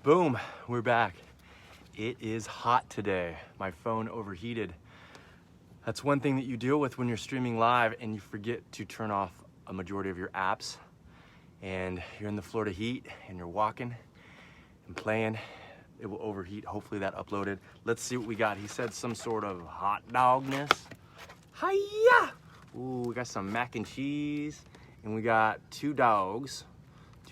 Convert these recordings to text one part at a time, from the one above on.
Boom, we're back. It is hot today. My phone overheated. That's one thing that you deal with when you're streaming live and you forget to turn off a majority of your apps. And you're in the Florida heat and you're walking and playing. It will overheat. Hopefully that uploaded. Let's see what we got. He said some sort of hot dogness. Hiya! Ooh, we got some mac and cheese. And we got two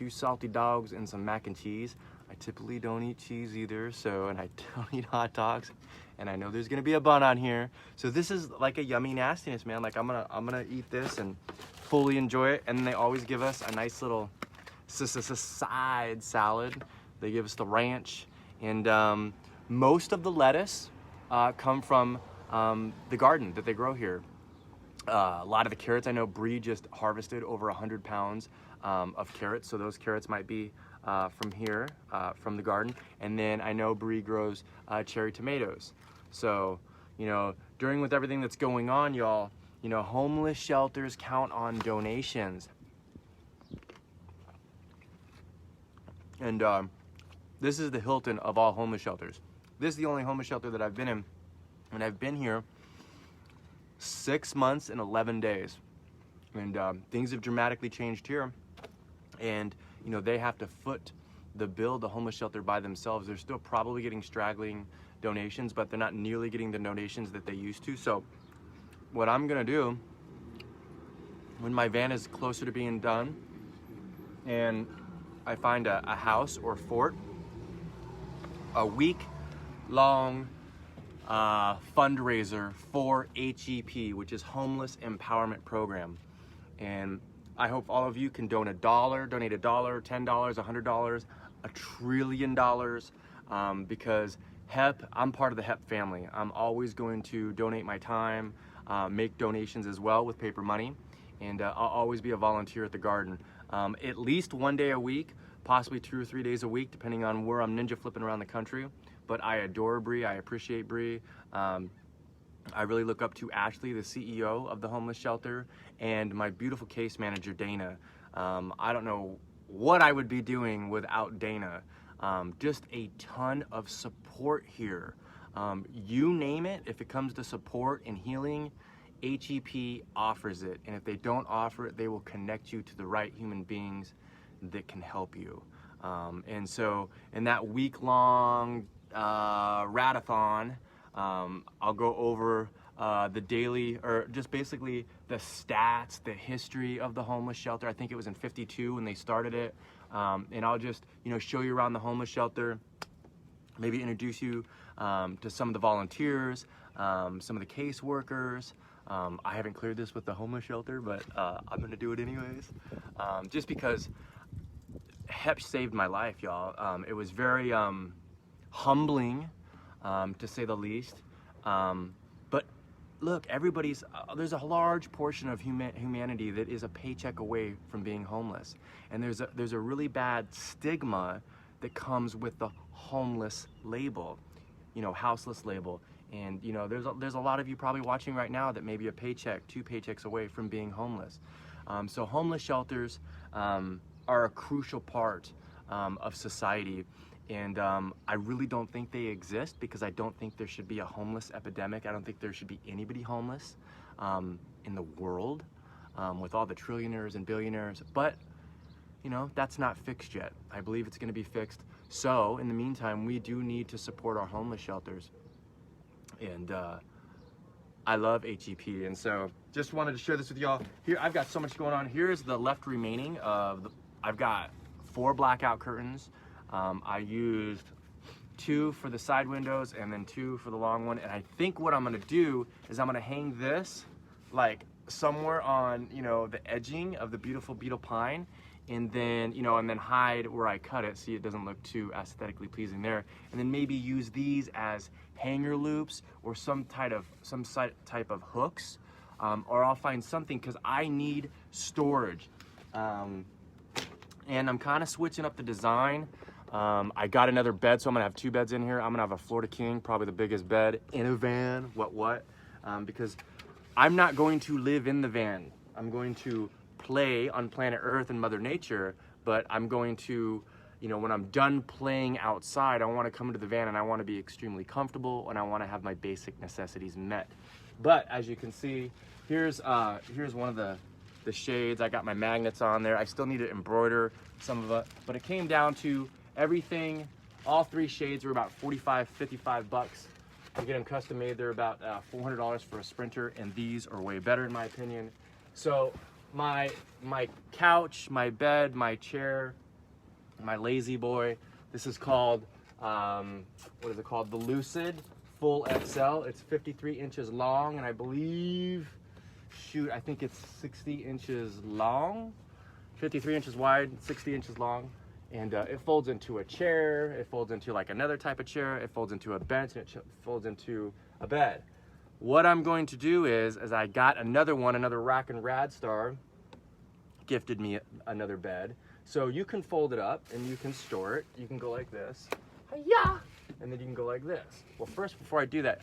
salty dogs and some mac and cheese. I typically don't eat cheese either, and I don't eat hot dogs. And I know there's gonna be a bun on here. So this is like a yummy nastiness, man. Like I'm gonna eat this and fully enjoy it. And then they always give us a nice little side salad. They give us the ranch. And most of the lettuce come from the garden that they grow here. A lot of the carrots, I know Bree just harvested over 100 pounds of carrots. So those carrots might be from here, from the garden. And then I know Bree grows cherry tomatoes. So, during with everything that's going on, y'all, homeless shelters count on donations. And this is the Hilton of all homeless shelters. This is the only homeless shelter that I've been in. And I've been here 6 months and 11 days. And things have dramatically changed here. And, they have to foot the bill, the homeless shelter by themselves. They're still probably getting straggling donations, but they're not nearly getting the donations that they used to. So what I'm gonna do when my van is closer to being done and I find a house or fort, a week-long fundraiser for HEP, which is Homeless Empowerment Program. And I hope all of you can donate $1, $10, $100, $1 trillion, because HEP, I'm part of the HEP family. I'm always going to donate my time, make donations as well with paper money, and I'll always be a volunteer at the garden. At least one day a week, possibly 2 or 3 days a week, depending on where I'm ninja flipping around the country. But I adore Bree, I appreciate Bree. I really look up to Ashley, the CEO of the homeless shelter, and my beautiful case manager, Dana. I don't know what I would be doing without Dana. Just a ton of support here. You name it, if it comes to support and healing, HEP offers it. And if they don't offer it, they will connect you to the right human beings that can help you. And so in that week-long radathon, I'll go over the daily, or just basically the stats, the history of the homeless shelter. I think it was in '52 when they started it. And I'll just, show you around the homeless shelter, maybe introduce you to some of the volunteers, some of the caseworkers. I haven't cleared this with the homeless shelter, but I'm gonna do it anyways. Just because HEP saved my life, y'all. It was very humbling, to say the least. But look, there's a large portion of humanity that is a paycheck away from being homeless. And there's a really bad stigma that comes with the homeless label, houseless label. And there's a lot of you probably watching right now that may be a paycheck, 2 paychecks away from being homeless. So homeless shelters are a crucial part of society. And I really don't think they exist, because I don't think there should be a homeless epidemic. I don't think there should be anybody homeless in the world, with all the trillionaires and billionaires. But, that's not fixed yet. I believe it's going to be fixed. So in the meantime, we do need to support our homeless shelters. And I love HEP. And so just wanted to share this with y'all. Here, I've got so much going on. Here's the left remaining of I've got 4 blackout curtains. I used 2 for the side windows and then 2 for the long one. And I think what I'm gonna do is I'm gonna hang this like somewhere on, the edging of the beautiful beetle pine, and then, and then hide where I cut it so it doesn't look too aesthetically pleasing there. And then maybe use these as hanger loops or some type of hooks, or I'll find something, because I need storage. And I'm kind of switching up the design. I got another bed, so I'm gonna have 2 beds in here. I'm gonna have a Florida King, probably the biggest bed in a van, because I'm not going to live in the van. I'm going to play on planet Earth and Mother Nature, but I'm going to, you know, when I'm done playing outside, I want to come into the van and I want to be extremely comfortable and I want to have my basic necessities met. But as you can see, here's one of the shades. I got my magnets on there. I still need to embroider some of it, but it came down to everything. All 3 shades were about 45, 55 bucks. To get them custom made, they're about $400 for a Sprinter, and these are way better in my opinion. So my couch, my bed, my chair, my lazy boy, this is called, what is it called? The Lucid Full XL. It's 53 inches long, and I believe, shoot, I think it's 60 inches long, 53 inches wide, 60 inches long. And it folds into a chair, it folds into like another type of chair, it folds into a bench, and it folds into a bed. What I'm going to do is I got another one, another Rack and Rad Star gifted me another bed. So you can fold it up and you can store it. You can go like this, yeah, and then you can go like this. Well, first, before I do that,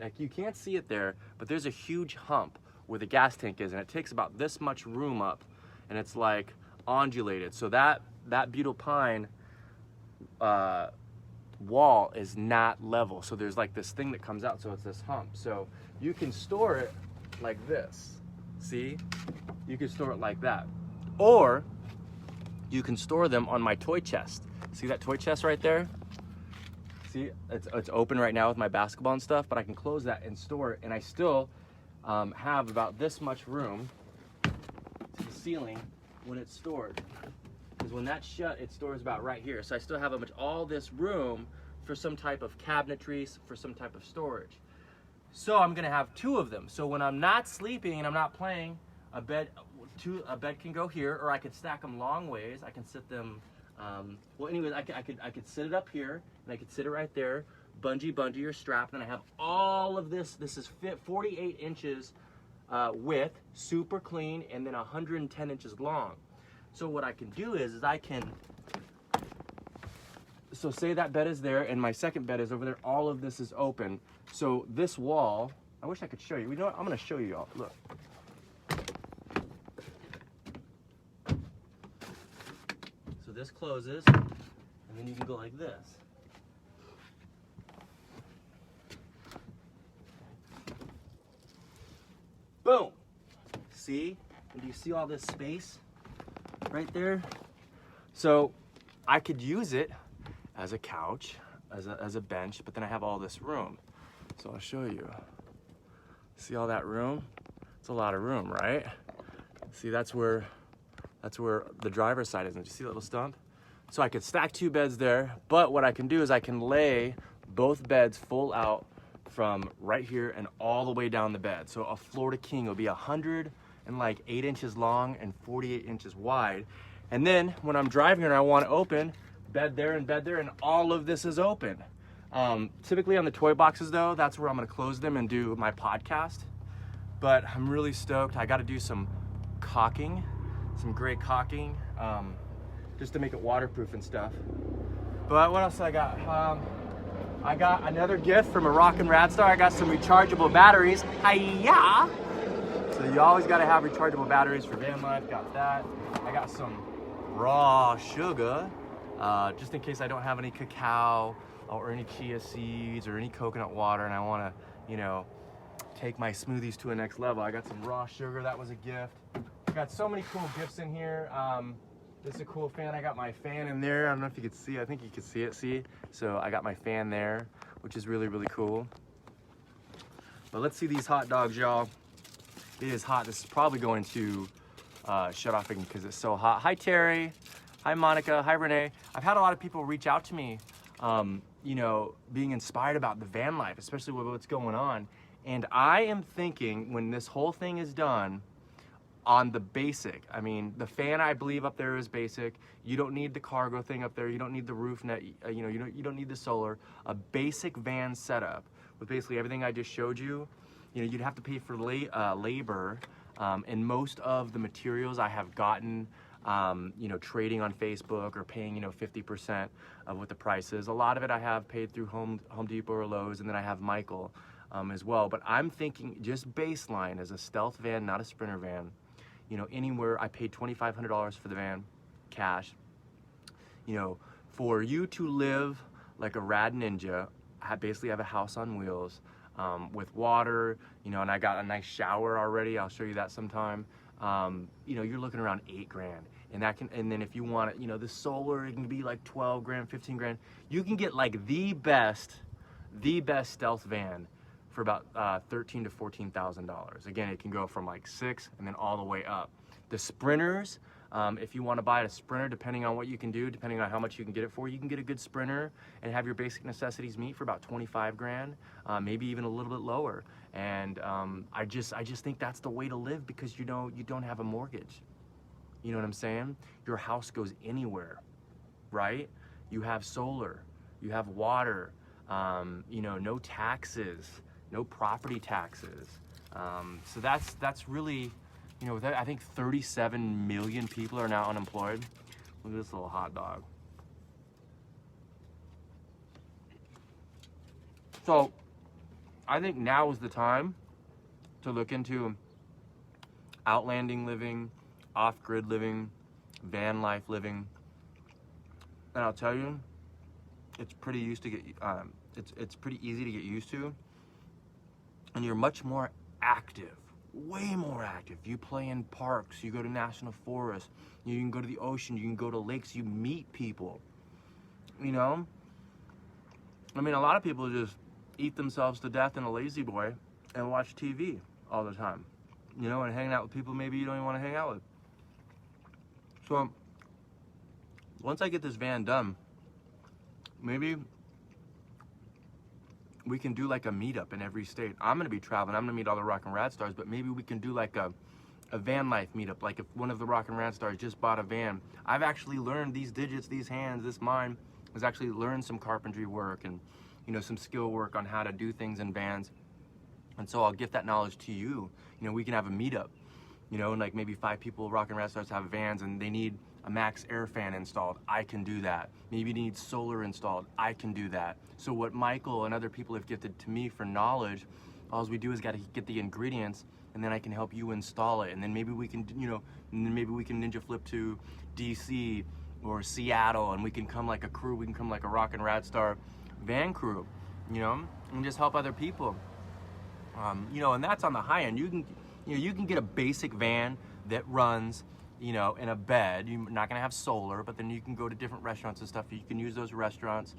like you can't see it there, but there's a huge hump where the gas tank is, and it takes about this much room up, and it's like undulated. So that butyl pine wall is not level. So there's like this thing that comes out, so it's this hump. So you can store it like this. See? You can store it like that. Or you can store them on my toy chest. See that toy chest right there? See, it's open right now with my basketball and stuff, but I can close that and store it, and I still have about this much room to the ceiling when it's stored. Because when that's shut, it stores about right here. So I still have all this room for some type of cabinetry, for some type of storage. So I'm gonna have 2 of them. So when I'm not sleeping and I'm not playing, a bed can go here, or I could stack them long ways. I can sit them, well anyways, I could sit it up here, and I could sit it right there, bungee or strap, and I have all of this. This is 48 inches width, super clean, and then 110 inches long. So what I can do is I can, so say that bed is there and my second bed is over there, all of this is open. So this wall, I wish I could show you. You know what, I'm gonna show you all, look. So this closes, and then you can go like this. Boom, see? And do you see all this space right there? So I could use it as a couch, as a bench, but then I have all this room. So I'll show you. See all that room? It's a lot of room, right? See, that's where the driver's side is. And you see that little stump? So I could stack 2 beds there, but what I can do is I can lay both beds full out from right here and all the way down the bed. So a Florida King will be 108 inches long and 48 inches wide. And then when I'm driving and I want to open, bed there, and all of this is open. Typically on the toy boxes though, that's where I'm gonna close them and do my podcast. But I'm really stoked. I gotta do some caulking, some gray caulking, just to make it waterproof and stuff. But what else I got? I got another gift from a Rock and Rad Star. I got some rechargeable batteries. Hi-ya! So you always gotta have rechargeable batteries for van life. Got that. I got some raw sugar, just in case I don't have any cacao or any chia seeds or any coconut water and I wanna, you know, take my smoothies to a next level. I got some raw sugar, that was a gift. I got so many cool gifts in here. This is a cool fan. I got my fan in there. I don't know if you could see, I think you could see it, see? So I got my fan there, which is really, really cool. But let's see these hot dogs, y'all. It is hot. This is probably going to shut off again because it's so hot. Hi, Terry. Hi, Monica. Hi, Renee. I've had a lot of people reach out to me, you know, being inspired about the van life, especially with what's going on. And I am thinking when this whole thing is done, on the basic. I mean, the fan I believe up there is basic. You don't need the cargo thing up there. You don't need the roof net. You know, you don't need the solar. A basic van setup with basically everything I just showed you. You know, you'd have to pay for labor, and most of the materials I have gotten, you know, trading on Facebook or paying, you know, 50% of what the price is. A lot of it I have paid through Home Depot or Lowe's, and then I have Michael as well. But I'm thinking just baseline as a stealth van, not a Sprinter van. You know, anywhere I paid $2,500 for the van, cash. You know, for you to live like a rad ninja, I basically have a house on wheels with water, you know, and I got a nice shower already. I'll show you that sometime. You know, you're looking around 8 grand. And that can, and then if you want it, you know, the solar, it can be like 12 grand, 15 grand. You can get like the best stealth van for about $13,000 to $14,000. Again, it can go from like 6 and then all the way up. The Sprinters, if you want to buy a Sprinter, depending on what you can do, depending on how much you can get it for, you can get a good Sprinter and have your basic necessities meet for about 25 grand, maybe even a little bit lower. And I just think that's the way to live, because you know, you don't have a mortgage. You know what I'm saying? Your house goes anywhere, right? You have solar, you have water, you know, no taxes, no property taxes. So that's really, you know, I think 37 million people are now unemployed. Look at this little hot dog. So I think now is the time to look into outlanding living, off-grid living, van life living. And I'll tell you, it's pretty easy to get used to, and you're much more active, way more active. You play in parks, you go to national forests, you can go to the ocean, you can go to lakes, you meet people. You know, I mean, a lot of people just eat themselves to death in a lazy boy and watch TV all the time, you know, and hanging out with people maybe you don't even want to hang out with. So once I get this van done, maybe we can do like a meetup in every state. I'm gonna be traveling, I'm gonna meet all the rock and rad stars, but maybe we can do like a van life meetup. Like if one of the rock and rad stars just bought a van, I've actually learned these digits, these hands, this mind has actually learned some carpentry work and, you know, some skill work on how to do things in vans. And so I'll give that knowledge to you. You know, we can have a meetup. You know, and like maybe 5 people, rock and rad stars, have vans and they need a max air fan installed. I can do that. Maybe they need solar installed. I can do that. So what Michael and other people have gifted to me for knowledge, all we do is got to get the ingredients, and then I can help you install it. And then maybe we can, you know, and then maybe we can ninja flip to DC or Seattle, and we can come like a crew. We can come like a rock and rad star van crew, you know, and just help other people. You know, and that's on the high end. You can get a basic van that runs, you know, in a bed. You're not gonna have solar, but then you can go to different restaurants and stuff. You can use those restaurants.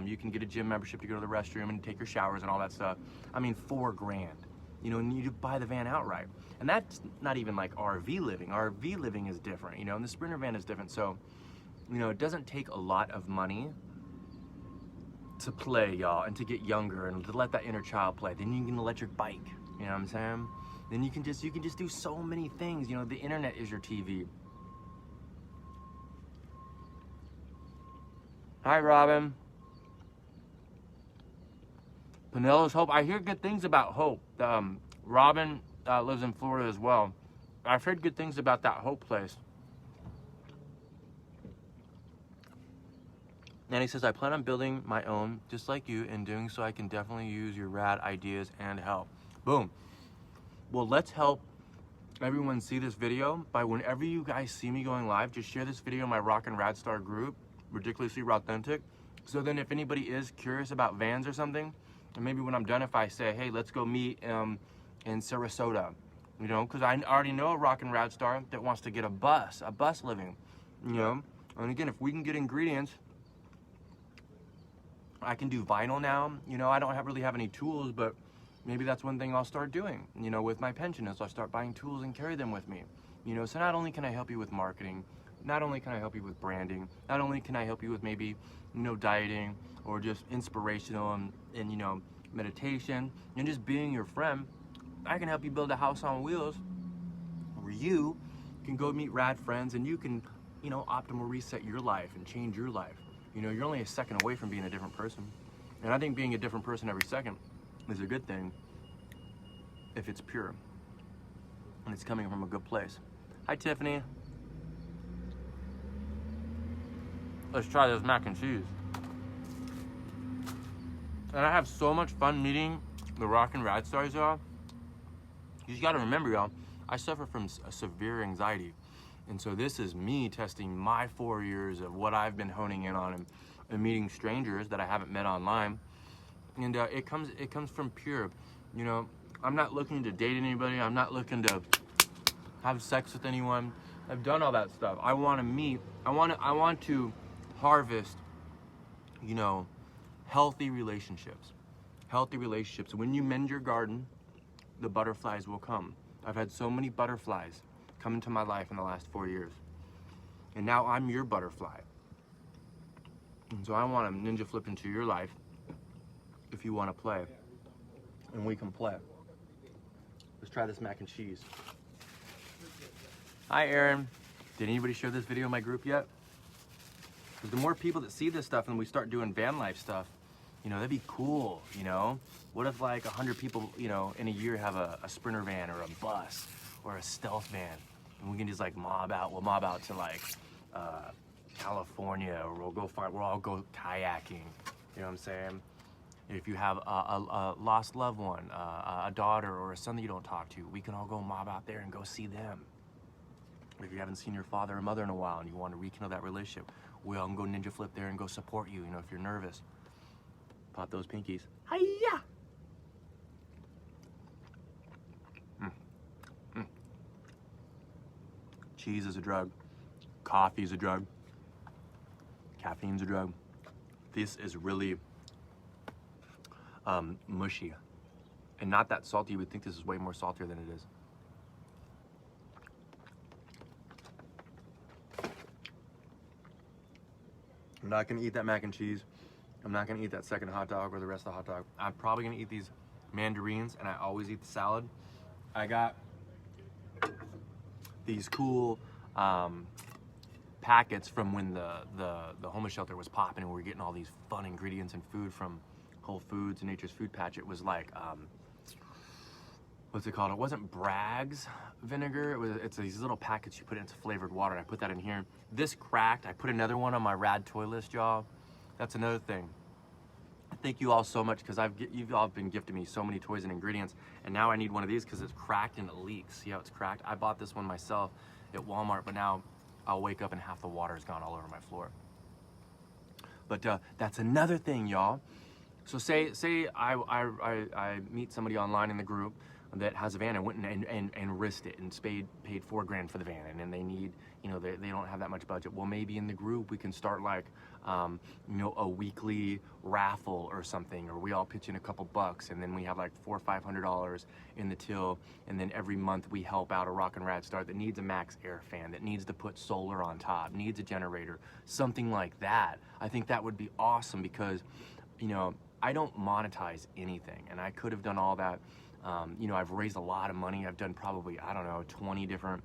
You can get a gym membership to go to the restroom and take your showers and all that stuff. I mean, $4 grand, you know, and you buy the van outright. And that's not even like RV living. RV living is different, you know, and the Sprinter van is different. So, you know, it doesn't take a lot of money to play, y'all, and to get younger and to let that inner child play. Then you can electric bike, you know what I'm saying? Then you can just do so many things. You know, the internet is your TV. Hi, Robin. Pinellas Hope. I hear good things about Hope. Robin lives in Florida as well. I've heard good things about that Hope place. And he says, I plan on building my own, just like you. In doing so, I can definitely use your rad ideas and help. Boom. Well, let's help everyone see this video by whenever you guys see me going live, just share this video in my Rock and Rad Star group, Ridiculously Authentic. So then if anybody is curious about vans or something, and maybe when I'm done, if I say, hey, let's go meet in Sarasota, you know, because I already know a Rock and Rad Star that wants to get a bus living, you know. And again, if we can get ingredients, I can do vinyl now. You know, I don't really have any tools, but maybe that's one thing I'll start doing, you know, with my pension, is I'll start buying tools and carry them with me. You know, so not only can I help you with marketing, not only can I help you with branding, not only can I help you with maybe, you know, dieting or just inspirational and you know, meditation and just being your friend, I can help you build a house on wheels where you can go meet rad friends and you can, you know, optimal reset your life and change your life. You know, you're only a second away from being a different person. And I think being a different person every second is a good thing if it's pure and it's coming from a good place. Hi, Tiffany. Let's try this mac and cheese. And I have so much fun meeting the Rock and Rad Stars, y'all. You just gotta remember, y'all, I suffer from severe anxiety. And so this is me testing my 4 years of what I've been honing in on and meeting strangers that I haven't met online. And it comes from pure, you know, I'm not looking to date anybody. I'm not looking to have sex with anyone. I've done all that stuff. I want to meet. I want to harvest, you know, healthy relationships. Healthy relationships. When you mend your garden, the butterflies will come. I've had so many butterflies come into my life in the last 4 years. And now I'm your butterfly. And so I want to ninja flip into your life if you want to play. And we can play. Let's try this mac and cheese. Hi, Aaron. Did anybody share this video in my group yet? Because the more people that see this stuff and we start doing van life stuff, you know, that'd be cool, you know? What if like 100 people, you know, in a year have a Sprinter van or a bus or a stealth van, and we can just like mob out, we'll mob out to like California, or we'll all go kayaking, you know what I'm saying? If you have a lost loved one, a daughter or a son that you don't talk to, we can all go mob out there and go see them. If you haven't seen your father or mother in a while and you want to rekindle that relationship, we all can go ninja flip there and go support you, you know, if you're nervous. Pop those pinkies. Hi-ya! Cheese is a drug. Coffee is a drug. Caffeine's a drug. This is really mushy and not that salty. You would think this is way more saltier than it is. I'm not gonna eat that mac and cheese. I'm not gonna eat that second hot dog or the rest of the hot dog. I'm probably gonna eat these mandarins, and I always eat the salad. I got these cool packets from when the homeless shelter was popping and we were getting all these fun ingredients and food from Whole Foods and Nature's Food Patch. It was like, what's it called? It wasn't Bragg's vinegar. It's these little packets you put into flavored water, and I put that in here. This cracked. I put another one on my Rad toy list, y'all. That's another thing. Thank you all so much, because you've all been gifting me so many toys and ingredients, and now I need one of these because it's cracked and it leaks. See how it's cracked? I bought this one myself at Walmart, but now I'll wake up and half the water's gone all over my floor. But that's another thing, y'all. So say I meet somebody online in the group that has a van and went and risked it and paid $4 grand for the van, and then they need, you know, they don't have that much budget. Well, maybe in the group we can start like, you know, a weekly raffle or something, or we all pitch in a couple bucks, and then we have like $400 or $500 in the till, and then every month we help out a Rockin' Rad star that needs a max air fan, that needs to put solar on top, needs a generator, something like that. I think that would be awesome, because, you know, I don't monetize anything, and I could have done all that. You know, I've raised a lot of money. I've done probably, I don't know, 20 different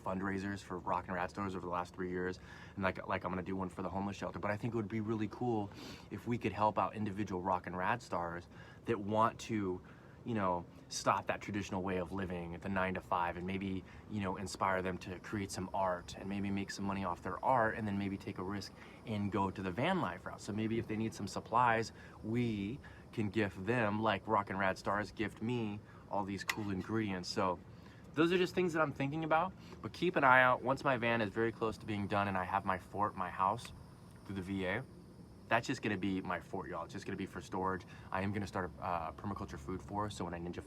fundraisers for Rockin' Rad stores over the last 3 years, and like I'm gonna do one for the homeless shelter. But I think it would be really cool if we could help out individual Rockin' Rad stars that want to, you know, stop that traditional way of living, the 9 to 5, and maybe, you know, inspire them to create some art and maybe make some money off their art, and then maybe take a risk and go to the van life route. So maybe if they need some supplies, we can gift them, like Rockin' Rad stars gift me all these cool ingredients. So those are just things that I'm thinking about. But keep an eye out. Once my van is very close to being done and I have my fort, my house through the VA, that's just gonna be my fort, y'all. It's just gonna be for storage. I am gonna start a permaculture food forest, so when I ninja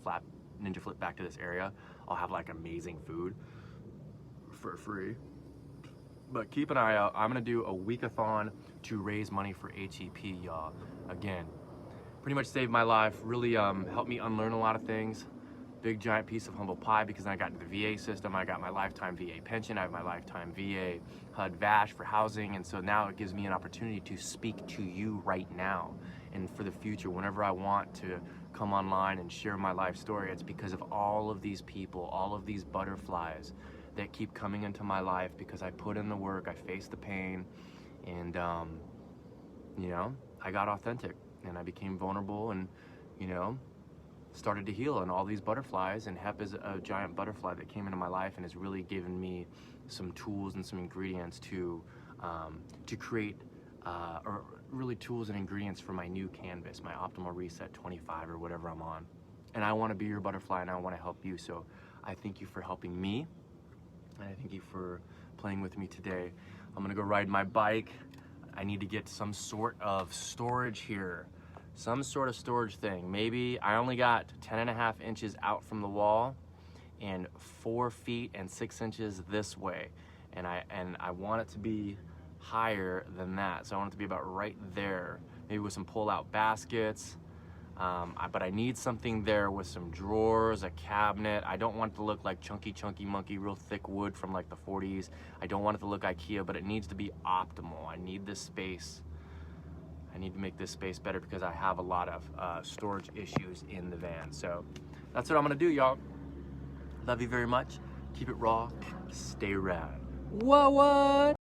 flip back to this area, I'll have like amazing food for free. But keep an eye out. I'm gonna do a weekathon to raise money for HEP, y'all. Again, pretty much saved my life, really helped me unlearn a lot of things. Big giant piece of humble pie, because I got into the VA system. I got my lifetime VA pension. I have my lifetime VA HUD VASH for housing, and so now it gives me an opportunity to speak to you right now. And for the future, whenever I want to come online and share my life story, it's because of all of these people, all of these butterflies that keep coming into my life, because I put in the work, I faced the pain, and you know, I got authentic and I became vulnerable, and, you know, started to heal. And all these butterflies, and HEP is a giant butterfly that came into my life and has really given me some tools and some ingredients to create, or really tools and ingredients for my new canvas, my Optimal Reset 25 or whatever I'm on. And I want to be your butterfly, and I want to help you. So I thank you for helping me. And I thank you for playing with me today. I'm gonna go ride my bike. I need to get some sort of storage here. Some sort of storage thing. Maybe I only got 10.5 inches out from the wall and 4 feet and 6 inches this way. And I want it to be higher than that. So I want it to be about right there. Maybe with some pull-out baskets. But I need something there with some drawers, a cabinet. I don't want it to look like chunky monkey, real thick wood from like the 40s. I don't want it to look IKEA, but it needs to be optimal. I need this space. I need to make this space better because I have a lot of storage issues in the van. So that's what I'm gonna do, y'all. Love you very much. Keep it raw, stay rad. Whoa, what?